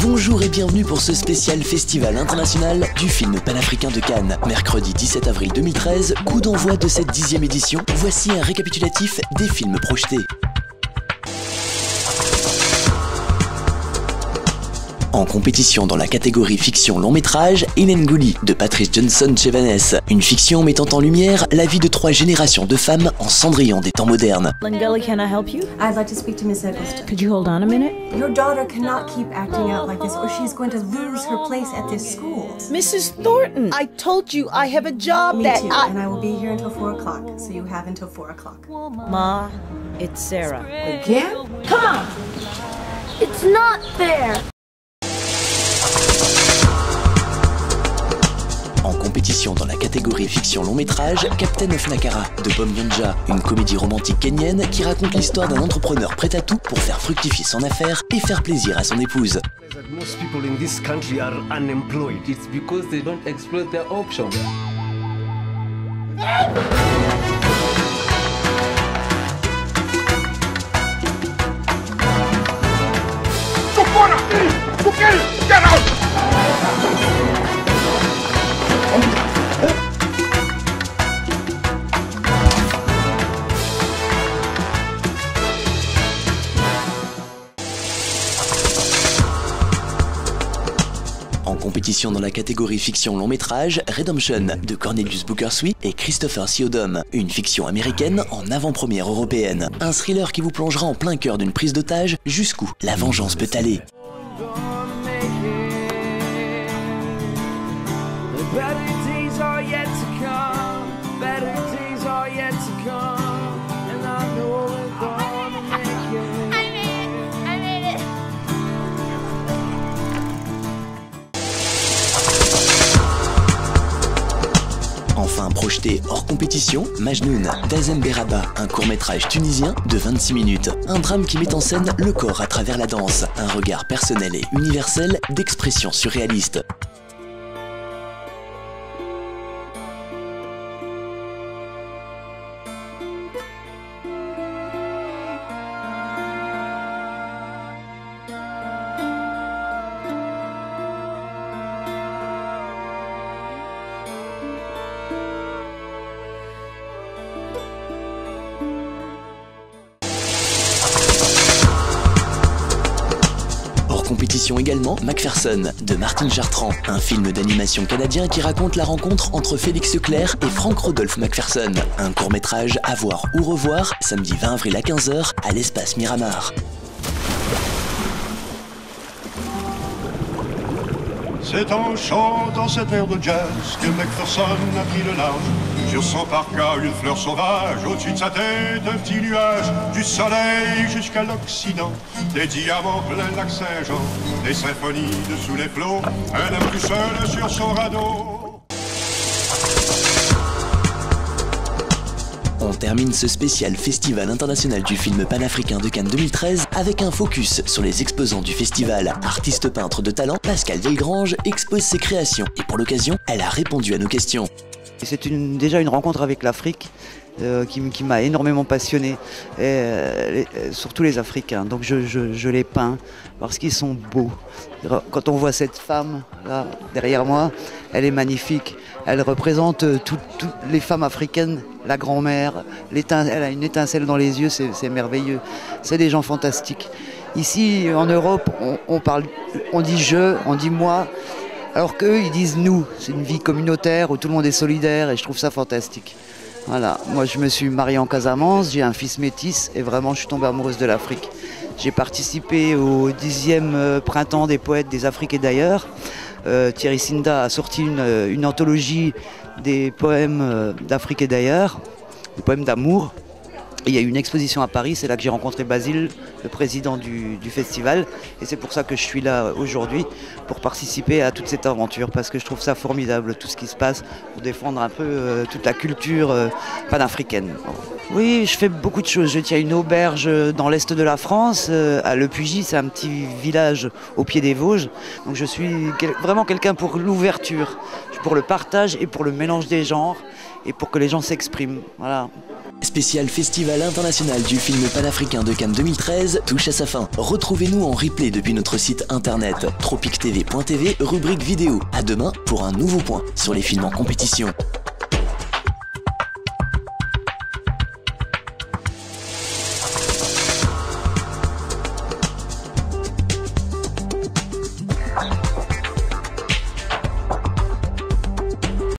Bonjour et bienvenue pour ce spécial festival international du film panafricain de Cannes. Mercredi 17 avril 2013, coup d'envoi de cette 10e édition. Voici un récapitulatif des films projetés. En compétition dans la catégorie fiction long métrage, Inenguli de Patrice Johnson Chevannes. Une fiction mettant en lumière la vie de 3 générations de femmes en cendrillon des temps modernes. Langella, can I help you? I'd like to speak to Miss Eggleston. Could you hold on a minute? Your daughter cannot keep acting out like this or she's going to lose her place at this school. Mrs. Thornton, I told you I have a job Me that too, I... and I will be here until 4 o'clock, so you have until 4 o'clock. Ma, it's Sarah. Again? Come on! It's not fair! En compétition dans la catégorie fiction long métrage, Captain of Nakara de Bom Yanja, une comédie romantique kenyenne qui raconte l'histoire d'un entrepreneur prêt à tout pour faire fructifier son affaire et faire plaisir à son épouse. Most people in this country are unemployed. It's because they don't exploit their options. Get out! En compétition dans la catégorie fiction long métrage, Redemption de Cornelius Bookerswy et Christopher Siodom, une fiction américaine en avant-première européenne. Un thriller qui vous plongera en plein cœur d'une prise d'otage jusqu'où la vengeance peut aller. Enfin projeté hors compétition, Majnoun d'Azem Beraba, un court-métrage tunisien de 26 minutes. Un drame qui met en scène le corps à travers la danse, un regard personnel et universel d'expression surréaliste. Compétition également, Macpherson de Martin Chartrand, un film d'animation canadien qui raconte la rencontre entre Félix Leclerc et Frank Rodolphe Macpherson. Un court-métrage à voir ou revoir, samedi 20 avril à 15 h à l'espace Miramar. C'est en chantant cette air de jazz que Macpherson a pris le large. Sur son parka, une fleur sauvage, au-dessus de sa tête, un petit nuage. Du soleil jusqu'à l'Occident, des diamants plein le lac Saint-Jean, des symphonies dessous les flots, un homme tout seul sur son radeau. On termine ce spécial Festival international du film panafricain de Cannes 2013 avec un focus sur les exposants du festival. Artiste peintre de talent, Pascal Delgrange expose ses créations et pour l'occasion, elle a répondu à nos questions. C'est déjà une rencontre avec l'Afrique qui m'a énormément passionné, surtout les Africains. Donc je les peins parce qu'ils sont beaux. Quand on voit cette femme là derrière moi, elle est magnifique. Elle représente toutes les femmes africaines, la grand-mère. Elle a une étincelle dans les yeux, c'est merveilleux. C'est des gens fantastiques. Ici en Europe, on dit je, on dit moi. Alors qu'eux, ils disent nous. C'est une vie communautaire où tout le monde est solidaire et je trouve ça fantastique. Voilà, moi je me suis mariée en Casamance, j'ai un fils métis et vraiment je suis tombée amoureuse de l'Afrique. J'ai participé au 10e printemps des poètes des Afriques et d'ailleurs. Thierry Sinda a sorti une anthologie des poèmes d'Afrique et d'ailleurs, des poèmes d'amour. Et il y a eu une exposition à Paris, c'est là que j'ai rencontré Basile, le président du festival. Et c'est pour ça que je suis là aujourd'hui, pour participer à toute cette aventure, parce que je trouve ça formidable, tout ce qui se passe, pour défendre un peu toute la culture panafricaine. Oui, je fais beaucoup de choses. Je tiens une auberge dans l'est de la France, à Le Pugy, c'est un petit village au pied des Vosges. Donc je suis vraiment quelqu'un pour l'ouverture, pour le partage et pour le mélange des genres, et pour que les gens s'expriment. Voilà. Spécial Festival international du film panafricain de Cannes 2013 touche à sa fin. Retrouvez-nous en replay depuis notre site internet tropictv.tv, rubrique vidéo. À demain pour un nouveau point sur les films en compétition.